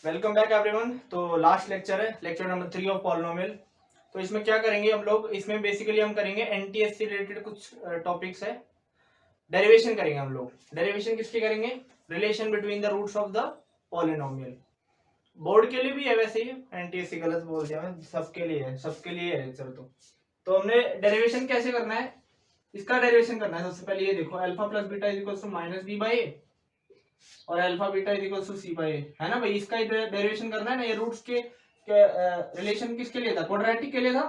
Welcome back everyone. तो last lecture है, lecture number 3 of polynomial. तो इसमें क्या करेंगे हम लोग, इसमें बेसिकली हम करेंगे एनटीएससी रिलेटेड कुछ टॉपिक्स है। डेरिवेशन करेंगे हम लोग। डेरिवेशन किसके करेंगे? Relation between the roots of the polynomial. Board के लिए भी है वैसे ही, एनटीएससी गलत बोल दिया मैं, सबके लिए है, सबके लिए है लेक्चर। तो हमने डेरिवेशन कैसे करना है, इसका डेरिवेशन करना है। सबसे पहले ये देखो, alpha plus beta is equal to minus B by A और alpha beta is equal to C by A, है ना भाई। इसका डेरिवेशन करना है ना। ये रूट्स के रिलेशन किसके लिए था? क्वाड्रेटिक के लिए था,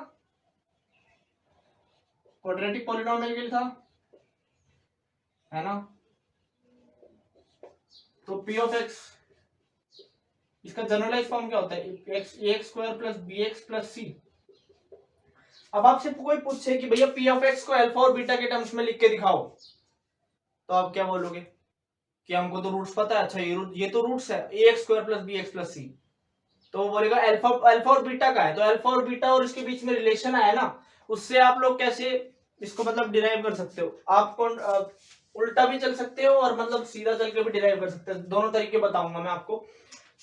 क्वाड्रेटिक पॉलिनोमियल के लिए था, है ना। तो पी ऑफ एक्स, इसका जनरलाइज फॉर्म क्या होता है? X square plus B X plus C. अब आपसे कोई पूछे कि भैया पी ऑफ एक्स को अल्फा और बीटा के टर्म्स में लिख के दिखाओ, तो आप क्या बोलोगे कि हमको तो रूट्स पता है। अच्छा, ये तो रूट्स है, A X square plus B X plus C. तो वो बोलेगा अल्फा अल्फा और बीटा का है, तो अल्फा और बीटा और इसके बीच में रिलेशन आया ना, उससे आप लोग कैसे इसको मतलब डिराइव कर सकते हो। आप उल्टा भी चल सकते हो और मतलब सीधा चल के भी डिराइव कर सकते हो। दोनों तरीके बताऊंगा मैं आपको।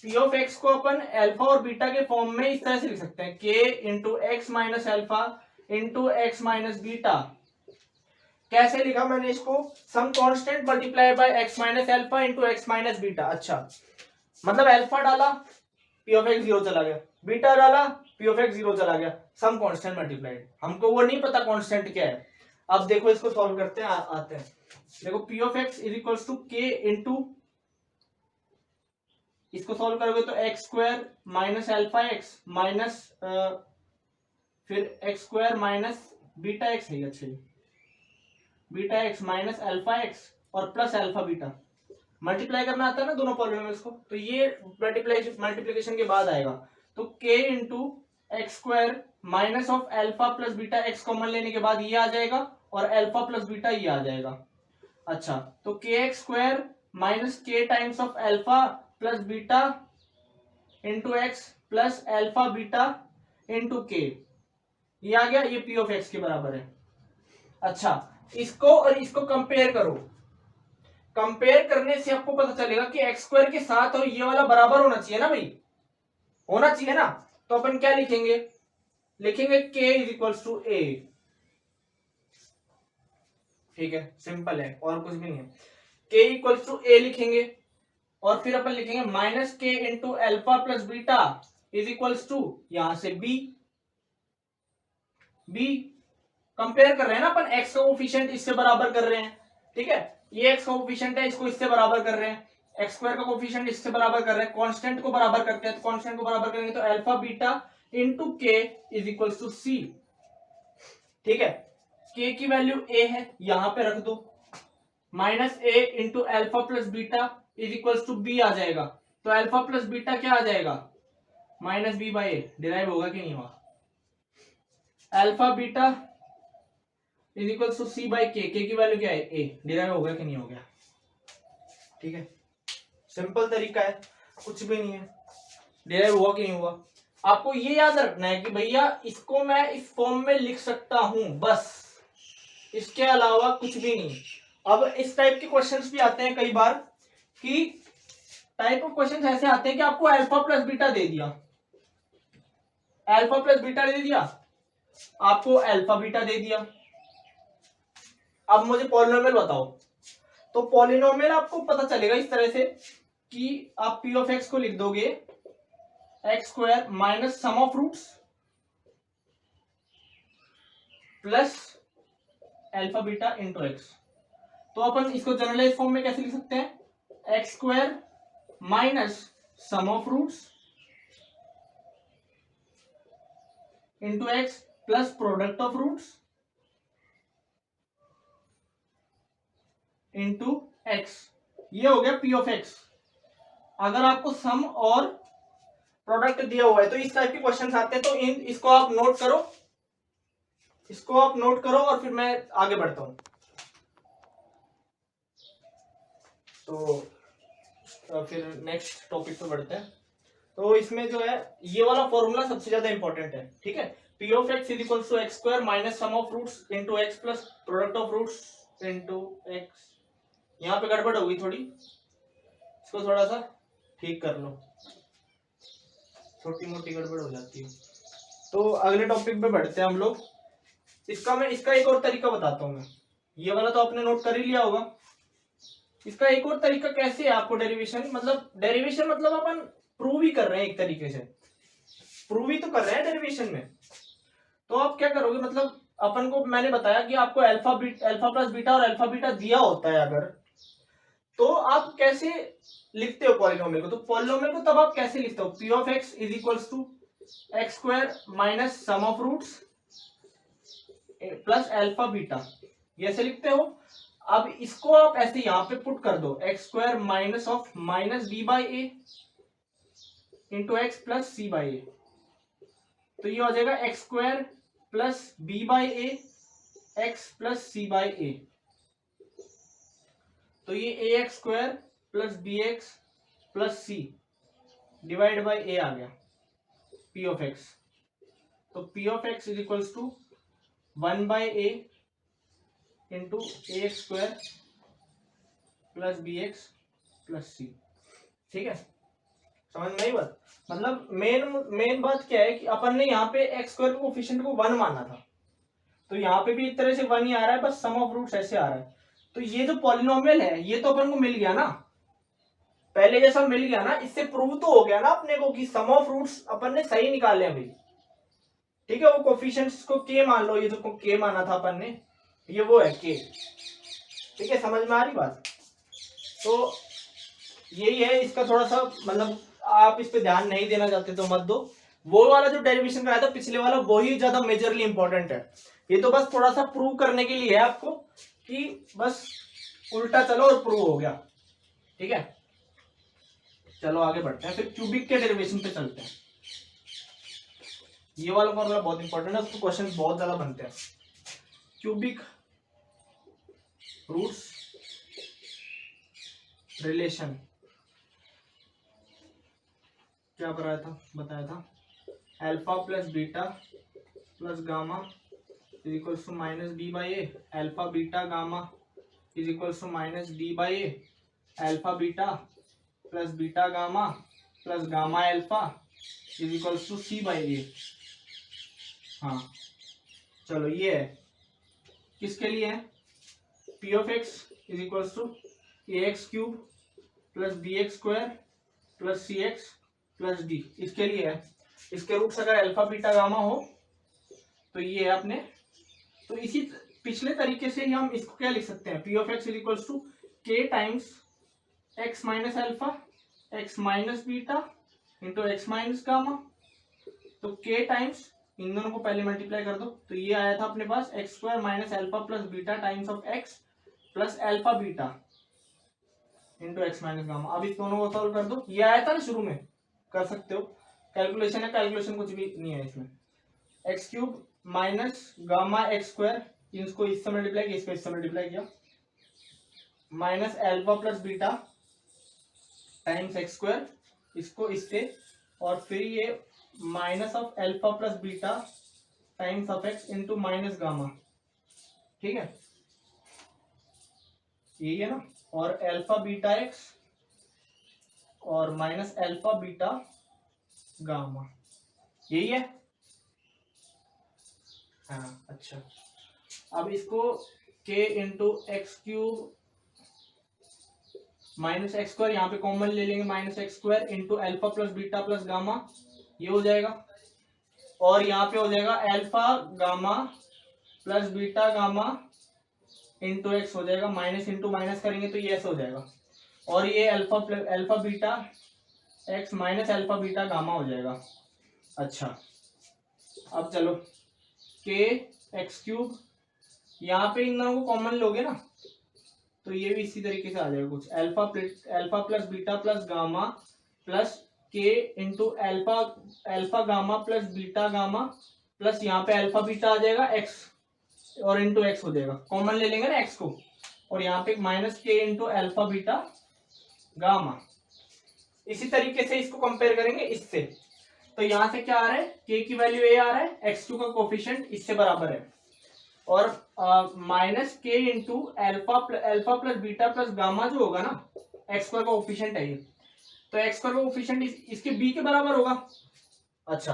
पी ऑफ एक्स को अपन अल्फा और बीटा के फॉर्म में इस तरह से लिख सकते हैं, k into x minus alpha into x minus beta. कैसे लिखा मैंने इसको? Some constant multiply by x minus alpha into x minus beta. अच्छा, मतलब अल्फा डाला, पी ऑफ एक्स 0 चला गया, बीटा डाला, पी ऑफ एक्स 0 चला गया, सम कांस्टेंट मल्टीप्लाइड। हमको वो नहीं पता कांस्टेंट क्या है। अब देखो इसको सॉल्व करते हैं, आते हैं। देखो P of x is equals to K into, इसको सॉल्व करोगे तो X square minus alpha X minus फिर X square minus beta X है, अच्छा beta X minus alpha X और प्लस अल्फा बीटा। मल्टीप्लाई करना आता है ना दोनों पॉलिनोमियल्स को, तो ये मल्टीप्लिकेशन के बाद आएगा। तो k into x square minus of alpha plus beta x common लेने के बाद ये आ जाएगा और अल्फा प्लस बीटा ये आ जाएगा। अच्छा, तो के एक्स स्क्वायर माइनस के times of alpha plus beta into x plus alpha beta into के, ये आ गया। ये पी ऑफ एक्स के बराबर है। अच्छा, इसको और इसको कंपेयर करो। कंपेयर करने से आपको पता चलेगा कि एक्स स्क्वायर के साथ और ये वाला बराबर होना चाहिए ना भाई, होना चाहिए ना। तो अपन क्या लिखेंगे? लिखेंगे k इज इक्वल्स टू ए। ठीक है, सिंपल है और कुछ भी नहीं है। k इक्वल्स टू ए लिखेंगे और फिर अपन लिखेंगे minus k into alpha plus beta is equals to यहां से b। कंपेयर कर रहे हैं ना अपन, x का कोफिशिएंट इससे बराबर कर रहे हैं। ठीक है, ये x का कोफिशिएंट है, इसको इससे बराबर कर रहे हैं। एक्स स्क्वायर का कोफिशिएंट इससे बराबर कर रहे हैं, कांस्टेंट को बराबर करते हैं। तो कांस्टेंट को बराबर करेंगे तो अल्फा बीटा इंटू के इज इक्वल्स टू सी। ठीक है, k की वैल्यू a है, यहां पे रख दो। Minus a into alpha plus beta is equals to b आ जाएगा। तो अल्फा प्लस बीटा क्या आ जाएगा? Minus B by A. Derive होगा कि नहीं हुआ? Alpha beta is equals to C by k की वैल्यू क्या है? ए। डिराइव हो गया कि नहीं हो गया? ठीक है, सिंपल तरीका है, कुछ भी नहीं है। डिराइव हुआ कि नहीं हुआ? आपको ये याद रखना है कि भैया इसको मैं इस फॉर्म में लिख सकता हूं, बस इसके अलावा कुछ भी नहीं। अब इस टाइप के क्वेश्चंस भी आते हैं कई बार, कि टाइप ऑफ क्वेश्चंस ऐसे आते हैं कि आपको अल्फा प्लस बीटा दे दिया, अल्फा प्लस बीटा दे दिया, आपको अल्फा बीटा दे दिया। अब मुझे पॉलिनोमियल बताओ। तो पॉलिनोमियल आपको पता चलेगा इस तरह से कि आप पी ऑफ एक्स को लिख दोगे x square minus sum of roots plus alpha beta into x. तो अपन इसको जनरलाइज फॉर्म में कैसे लिख सकते हैं? X square minus sum of roots into x plus product of roots into x. ये हो गया पी ऑफ एक्स। अगर आपको सम और प्रोडक्ट दिया हुआ है तो इस टाइप के क्वेश्चन आते हैं, तो इसको आप नोट करो, इसको आप नोट करो और फिर मैं आगे बढ़ता हूं। तो फिर नेक्स्ट टॉपिक पे बढ़ते हैं। तो इसमें जो है ये वाला फॉर्मूला सबसे ज्यादा इंपॉर्टेंट है। ठीक है, P of x is equal to x square minus sum of roots into x plus product of roots into x. यहाँ पे गड़बड़ होगी थोड़ी, इसको थोड़ा सा ठीक कर लो। छोटी मोटी गड़बड़ हो जाती है। तो अगले टॉपिक पे बढ़ते हैं हम लोग। इसका एक और तरीका बताता हूँ मैं। ये वाला तो आपने नोट कर ही लिया होगा। इसका एक और तरीका कैसे है आपको डेरिवेशन मतलब अपन प्रूव ही कर रहे हैं, एक तरीके से प्रूव ही तो कर रहे हैं डेरिवेशन में। तो आप क्या करोगे, मतलब अपन को मैंने बताया कि आपको अल्फा प्लस बीटा और अल्फा बीटा दिया होता है अगर, तो आप कैसे लिखते हो पॉलिनोमियल को। तो पॉलिनोमियल को तब आप कैसे लिखते हो, P of x is equals to x square minus sum of roots plus alpha beta, ये ऐसे लिखते हो। अब इसको आप ऐसे यहां पे पुट कर दो, X square minus of minus B by A into x plus C by A, तो ये हो जाएगा X square plus B by A X plus C by A, तो ये A X square plus B X plus C divide by A आ गया P of X. तो P of x is equals to 1 by A into A X square plus B X plus सी। ठीक है, समझ में आई बात। मतलब मेन बात क्या है कि अपन ने यहाँ पे एक्स स्क्वायर कोएफिशिएंट को 1 माना था, तो यहाँ पे भी एक तरह से 1 ही आ रहा है, बस सम ऑफ रूट्स ऐसे आ रहा है। तो ये जो पॉलिनोमियल है ये तो अपन को मिल गया ना, पहले जैसा मिल गया ना, इससे प्रूव तो हो गया ना अपने को कि सम ऑफ रूट्स अपन ने सही निकाले हैं भाई। ठीक है, वो कोएफिशिएंट्स को के मान लो, ये जो के माना था अपन ने, ये वो है के। ठीक है, समझ में आ रही बात। तो यही है इसका थोड़ा सा, मतलब आप इस पे ध्यान नहीं देना चाहते तो मत दो। वो वाला जो डेरिवेशन कराया था पिछले वाला, वही ज्यादा मेजरली इंपॉर्टेंट है। ये तो बस थोड़ा सा प्रूव करने के लिए है आपको कि बस उल्टा चलो और प्रूव हो गया। ठीक है, चलो आगे बढ़ते हैं, फिर क्यूबिक के डेरिवेशन पे चलते हैं। ये वाला फॉर्मूला बहुत इंपॉर्टेंट है, उसको क्वेश्चन बहुत ज्यादा बनते हैं। क्यूबिक रूट्स रिलेशन क्या बताया था alpha plus beta plus gamma is equals to minus B by A, alpha beta gamma is equals to minus D by A, alpha beta plus beta gamma plus gamma alpha is equals to C by A. हाँ चलो, ये है किसके लिए है, P of x is equals to A X cube plus B X square plus C X plus D, इसके लिए है। इसके रूट्स अगर अल्फा बीटा गामा हो तो ये है अपने। तो इसी पिछले तरीके से ही हम इसको क्या लिख सकते हैं, P of x is equals to K times X minus alpha X minus beta into x minus gamma. तो के टाइम्स इन दोनों को पहले मल्टीप्लाई कर दो, तो ये आया था अपने पास X square minus alpha plus beta times of X plus alpha beta into x minus gamma. अब इस दोनों को सॉल्व कर दो, ये आया था ना शुरू में, कर सकते हो, कैलकुलेशन है, कैलकुलेशन कुछ भी नहीं है इसमें। X cube minus gamma x square, इसको इससे मल्टीप्लाई किया, इसको इससे मल्टीप्लाई किया, minus alpha plus beta times x square, इसको इससे, और फिर ये minus of alpha plus beta times of x into minus gamma. ठीक है, यही है ना, और अल्फा बीटा एक्स और माइनस अल्फा बीटा गामा, यही है। हाँ अच्छा, अब इसको k into x cube minus x square, यहाँ पे कॉमन ले लेंगे, minus x square into alpha plus beta plus gamma, ये हो जाएगा, और यहाँ पे हो जाएगा alpha gamma plus beta gamma into x हो जाएगा, माइनस इंटू माइनस करेंगे तो ये ऐसे हो जाएगा, और ये alpha beta X minus alpha beta gamma हो जाएगा। अच्छा, अब चलो के एक्स क्यूब, यहाँ पे इन दोनों को कॉमन लोगे ना तो ये भी इसी तरीके से आ जाएगा कुछ, alpha plus beta plus gamma plus K into alpha gamma plus beta gamma plus यहाँ पे अल्फा बीटा आ जाएगा एक्स और इंटू एक्स हो जाएगा, कॉमन ले लेंगे ना एक्स को, और यहाँ पे minus k into alpha beta gamma. इसी तरीके से इसको कंपेयर करेंगे इससे, तो यहाँ से क्या आ रहा है, के की वैल्यू ए आ रहा है, x2 का कोफिशिएंट इससे बराबर है, और minus k into alpha plus beta plus gamma जो होगा ना, एक्स स्क्वायर का कोफिशिएंट है ये, तो एक्स स्क्वायर का कोफिशिएंट इसके b के बराबर होगा, अच्छा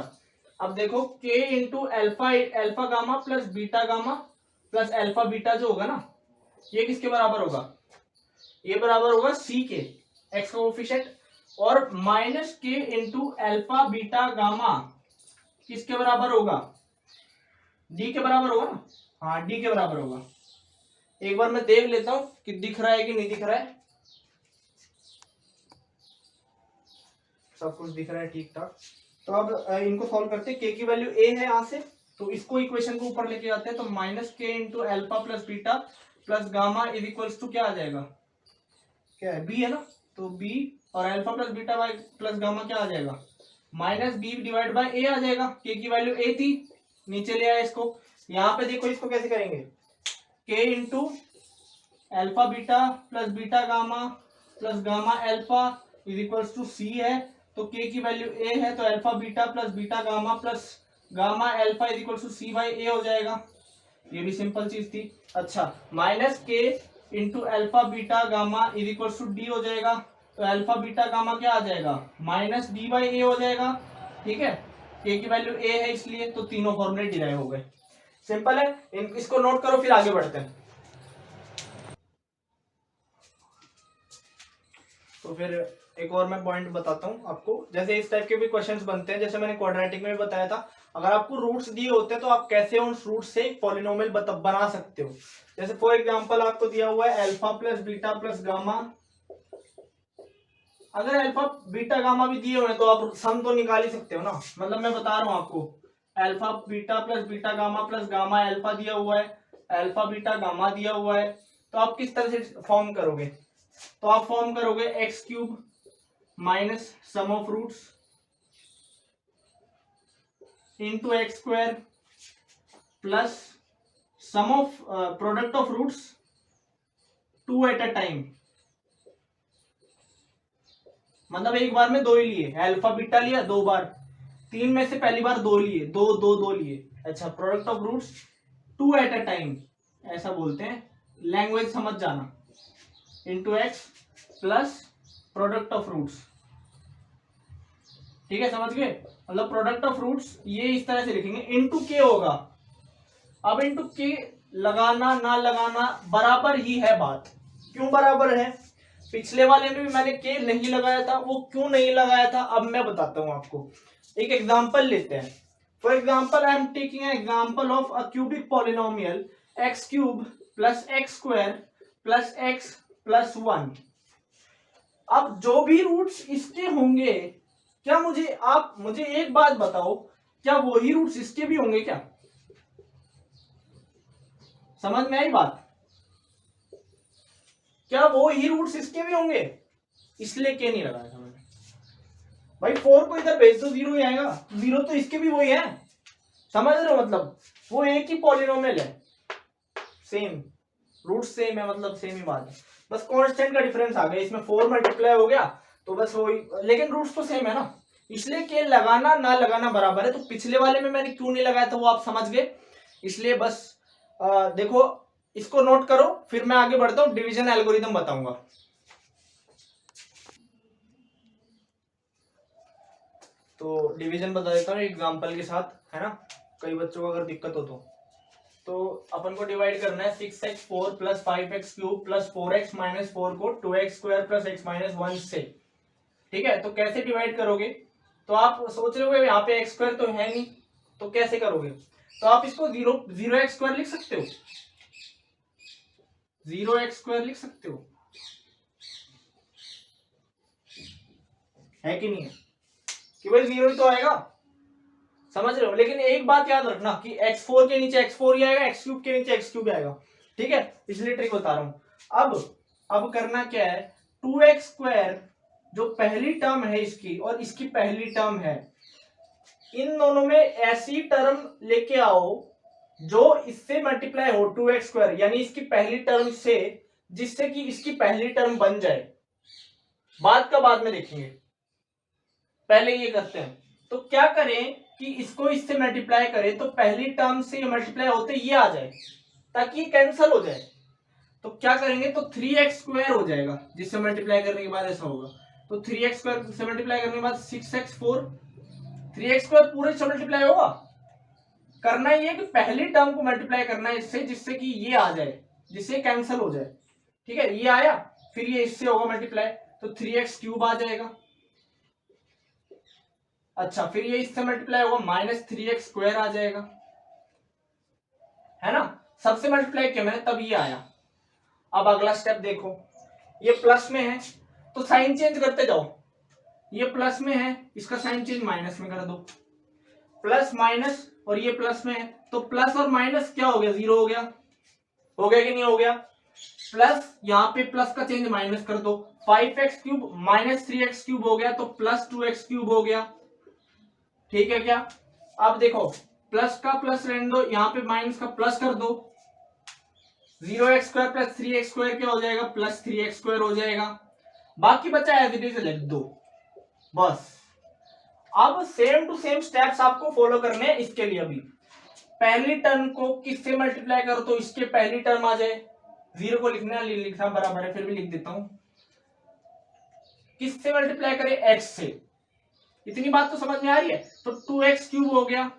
अब देखो k into alpha alpha gamma plus beta gamma plus alpha beta जो होगा ना, ये किसके बराबर होगा? ये बराबर होगा c के, x का कोफिशिएंट, और minus k into alpha beta gamma किसके बराबर होगा? d के बराबर होगा ना। हाँ d के बराबर होगा। एक बार मैं देख लेता हूं कि दिख रहा है कि नहीं दिख रहा है। सब कुछ दिख रहा है ठीक ठाक। तो अब इनको सॉल्व करते हैं। k की वैल्यू a है यहां से, तो इसको इक्वेशन को ऊपर लेके आते हैं। तो minus k into alpha plus beta plus gamma is equals to क्या आ जाएगा? क्या है? b है ना, तो b और alpha plus beta by plus gamma क्या आ जाएगा? Minus B divide by A आ जाएगा। k की वैल्यू a थी, नीचे ले आए इसको। यहाँ पे देखो इसको कैसे करेंगे, k into alpha beta plus beta gamma plus gamma alpha is equals to c है। तो k की वैल्यू a है, तो alpha beta plus beta gamma plus gamma alpha is equals to c by a हो जाएगा। ये भी simple चीज थी। अच्छा minus k into alpha beta gamma is equals to d हो जाएगा। तो अल्फा बीटा गामा क्या आ जाएगा? माइनस d बाई a हो जाएगा। ठीक है, k की वैल्यू a है इसलिए, तो तीनों फॉर्मूले डिराइव हो गए। सिंपल है, इसको नोट करो फिर आगे बढ़ते हैं। तो फिर एक और मैं पॉइंट बताता हूं आपको। जैसे इस टाइप के भी क्वेश्चंस बनते हैं, जैसे मैंने क्वाड्रेटिक में भी बताया था। अगर आपको रूट्स दिए होते हैं तो आप कैसे उन रूट्स से एक पॉलिनोमियल बना सकते हो। जैसे फॉर एग्जांपल आपको दिया हुआ है alpha plus beta plus gamma. अगर अल्फा बीटा गामा भी दिए हुए हैं तो आप सम तो निकाल ही सकते हो ना। मतलब मैं बता रहा हूं आपको, alpha beta plus beta gamma plus gamma alpha दिया हुआ है, अल्फा बीटा गामा दिया हुआ है, तो आप किस तरह से फॉर्म करोगे? तो आप फॉर्म करोगे x cube minus sum of roots into x square plus sum of product of roots 2 at a time. मतलब एक बार में दो ही लिए, अल्फा बीटा लिया 2 बार, 3 में से पहली बार 2 लिए, दो लिए। अच्छा product of roots 2 at a time ऐसा बोलते हैं, लैंग्वेज समझ जाना। Into x plus product of roots. ठीक है समझ गए? मतलब प्रोडक्ट ऑफ रूट्स ये इस तरह से लिखेंगे, इंटू के होगा। अब इंटू के लगाना ना लगाना बराबर ही है बात। क्यों बराबर है? पिछले वाले में भी मैंने के नहीं लगाया था, वो क्यों नहीं लगाया था अब मैं बताता हूं आपको। एक एग्जांपल लेते हैं। For example I am taking an example of a cubic polynomial x cube plus x square plus x plus 1। अब जो भी रूट्स इसके होंगे, क्या आप मुझे एक बात बताओ, क्या वही रूट्स इसके भी होंगे क्या? समझ में आई बात? क्या वो ही रूट्स इसके भी होंगे? इसलिए के नहीं लगाया था मैंने। भाई 4 को इधर भेज दो, 0 ही आएगा। 0 तो इसके भी वही है, समझ रहे हो? मतलब वो एक ही पॉलिनोमियल है, सेम रूट सेम है, मतलब सेम ही बात है। बस कांस्टेंट का डिफरेंस आ गया, इसमें 4 मल्टीप्लाई हो गया तो बस वही, लेकिन रूट्स तो सेम है ना, इसलिए के लगाना ना लगाना बराबर है। तो पिछले वाले में मैंने क्यों नहीं लगाया था वो आप समझ गए। इसलिए बस देखो इसको नोट करो, फिर मैं आगे बढ़ता हूं, डिवीजन एल्गोरिथम बताऊंगा। तो डिवीजन बता देता हूँ एग्जांपल के साथ, है ना, कई बच्चों को अगर दिक्कत हो तो अपन को डिवाइड करना है 6x4 plus 5x cube plus 4x minus 4 को 2x square plus x minus 1 से। ठीक है, तो कैसे डिवाइड करोगे? तो आप सोच रहे हो यहाँ पे x स्क्वायर तो है नहीं, तो कैसे करोगे? तो आप इसको 0x स्क्वायर लिख सकते हो, 0x स्क्वायर लिख सकते हो, है कि नहीं है? कि भाई 0 ही तो आएगा, समझ रहे हो? लेकिन एक बात याद रखना कि x4 के नीचे x4 ही आएगा, x क्यूब के नीचे x क्यूब आएगा। ठीक है, इसलिए ट्रिक बता रहा हूं। अब करना क्या है, 2x स्क्वायर जो पहली टर्म है इसकी और इसकी पहली टर्म है, इन दोनों में ऐसी टर्म लेके आओ जो इससे मल्टीप्लाई हो 2x स्क्वायर, यानी इसकी पहली टर्म से, जिससे कि इसकी पहली टर्म बन जाए। बात का बाद में देखेंगे, पहले ये करते हैं। तो क्या करें कि इसको इससे मल्टीप्लाई करें तो पहली टर्म से मल्टीप्लाई होते ये आ जाए, ताकि कैंसिल हो जाए। तो क्या करेंगे, तो 3x स्क्वायर हो जाएगा, जिससे मल्टीप्लाई करने के बाद ऐसा होगा। तो 3x स्क्वायर से मल्टीप्लाई करने के बाद 6x4, 3x² पूरे से मल्टीप्लाई होगा। करना ये कि पहली टर्म को मल्टीप्लाई करना है इससे, जिससे कि ये आ जाए, जिससे कैंसिल हो जाए। ठीक है, ये आया, फिर ये इससे होगा मल्टीप्लाई, तो 3x³ आ जाएगा। अच्छा, फिर ये इससे मल्टीप्लाई होगा, -3x² आ जाएगा, है ना। सबसे मल्टीप्लाई किया मैंने, तब ये आया। अब अगला स्टेप देखो, ये प्लस में है तो साइन चेंज करते जाओ। ये प्लस में है, इसका साइन चेंज माइनस में कर दो। प्लस माइनस, और ये प्लस में है, तो प्लस और माइनस क्या हो गया, 0 हो गया। हो गया कि नहीं हो गया। प्लस, यहाँ पे प्लस का चेंज माइनस कर दो, 5x³ -3x³ हो गया, तो +2x³ हो गया। ठीक है क्या। अब देखो, प्लस का प्लस रहने दो, यहाँ पे माइनस का प्लस कर दो, 0x² + 3x² क्या हो जाएगा, +3x² हो जाएगा। बाकी बचा एज इट इज लिख दो बस। अब सेम टू सेम स्टेप्स आपको फॉलो करने हैं इसके लिए। अभी पहली टर्म को किससे मल्टीप्लाई करो तो इसके पहली टर्म आ जाए। 0 को लिखना बराबर है, फिर भी लिख देता हूं। किससे मल्टीप्लाई करें, x से। इतनी बात तो समझ में आ रही है। तो 2x³ हो गया,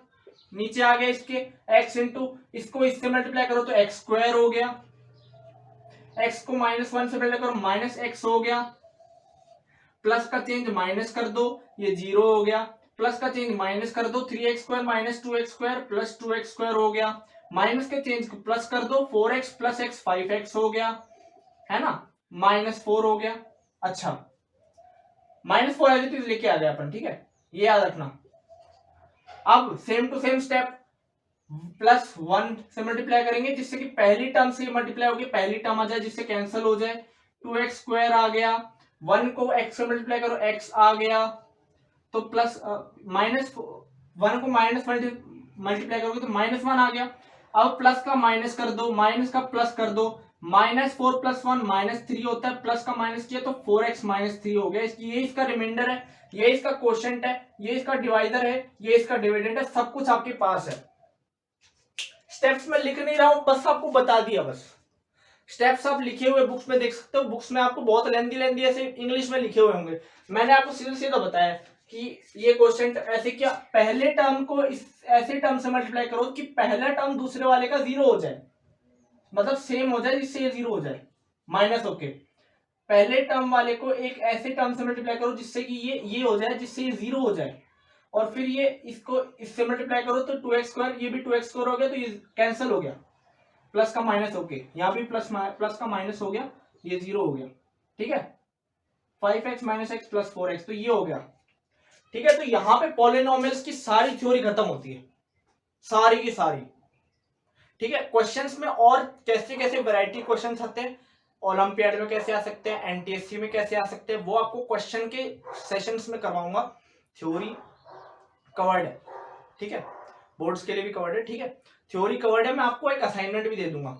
नीचे आ गया इसके x इंटू, इसको इससे मल्टीप्लाई करो तो x² हो गया। x को -1 से मल्टीप्लाई करो, -x हो गया। प्लस का चेंज माइनस कर दो, ये 0 हो गया। प्लस का चेंज माइनस कर दो, 3x² - 2x² + 2x² हो गया। माइनस के चेंज को प्लस कर दो, 4x + x 5x हो गया, है ना, -4 हो गया। अच्छा, -4 एज इट इज लेके आ गया अपन, ठीक है, ये याद रखना। अब सेम टू सेम स्टेप, +1 से मल्टीप्लाई करेंगे, जिससे कि पहली टर्म से मल्टीप्लाई होगी, पहली टर्म आ जाए, जिससे कैंसिल हो जाए। 2x² आ गया, 1 को x से मल्टीप्लाई करो, x आ गया, तो प्लस -1 को माइनस मल्टीप्लाई करोगे तो -1 आ गया। अब प्लस का माइनस कर दो, माइनस का प्लस कर दो, -4 + 1 -3 होता है, प्लस का माइनस किया तो 4x - 3 हो गया। ये इसका रिमाइंडर है, ये इसका क्वोशिएंट है, ये इसका डिवाइडर है, ये इसका डिविडेंड है, सब कुछ आपके पास है। स्टेप्स में लिख नहीं रहा हूं, बस आपको बता दिया। बस स्टेप्स आप लिखे हुए बुक्स में देख सकते हो, बुक्स में आपको बहुत लेंदी ऐसे इंग्लिश में लिखे हुए होंगे। मैंने आपको सीधा सीधा बताया कि ये क्वेश्चन ऐसे क्या, पहले टर्म को इस ऐसे टर्म से मल्टीप्लाई करो कि पहला टर्म दूसरे वाले का 0 हो जाए, मतलब सेम हो जाए, जिससे ये 0 हो जाए, माइनस होके। पहले टर्म वाले को एक ऐसे टर्म से मल्टीप्लाई करो जिससे कि ये हो जाए, जिससे ये 0 हो जाए, और फिर ये इसको इससे मल्टीप्लाई करो तो 2x², ये भी 2x² हो गया, तो ये कैंसिल हो गया, प्लस का माइनस होके, यहाँ भी प्लस का माइनस हो गया, ये 0 हो गया। ठीक है, 5x - x + 4x, तो ये हो गया। ठीक है, तो यहां पे पॉलिनोमियल्स की सारी थ्योरी खत्म होती है, सारी की सारी। ठीक है, क्वेश्चंस में और कैसे कैसे वैरायटी क्वेश्चंस आते हैं, ओलंपियाड में कैसे आ सकते हैं, एनटीएससी में कैसे आ सकते हैं, वो आपको क्वेश्चन के सेशंस में करवाऊंगा। थ्योरी कवर्ड है, ठीक है, बोर्ड्स के लिए भी कवर्ड है। ठीक है, थ्योरी कवर्ड है, मैं आपको एक असाइनमेंट भी दे दूंगा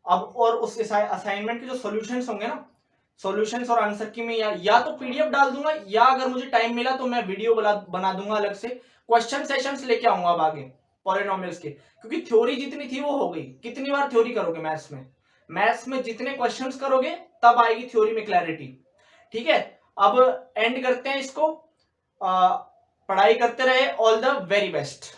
अब, और उस असाइनमेंट के जो सॉल्यूशंस होंगे ना, सॉल्यूशंस और आंसर की मैं या तो पीडीएफ डाल दूंगा, या अगर मुझे टाइम मिला तो मैं वीडियो बना दूंगा अलग से, क्वेश्चन सेशंस लेके आऊंगा अब आगे पॉलिनोमियल्स के। क्योंकि थ्योरी जितनी थी वो हो गई, कितनी बार थ्योरी करोगे मैथ्स में जितने क्वेश्चंस करोगे तब आएगी थ्योरी में क्लैरिटी। ठीक है, अब एंड करते हैं इसको। पढ़ाई करते रहे, ऑल द वेरी बेस्ट।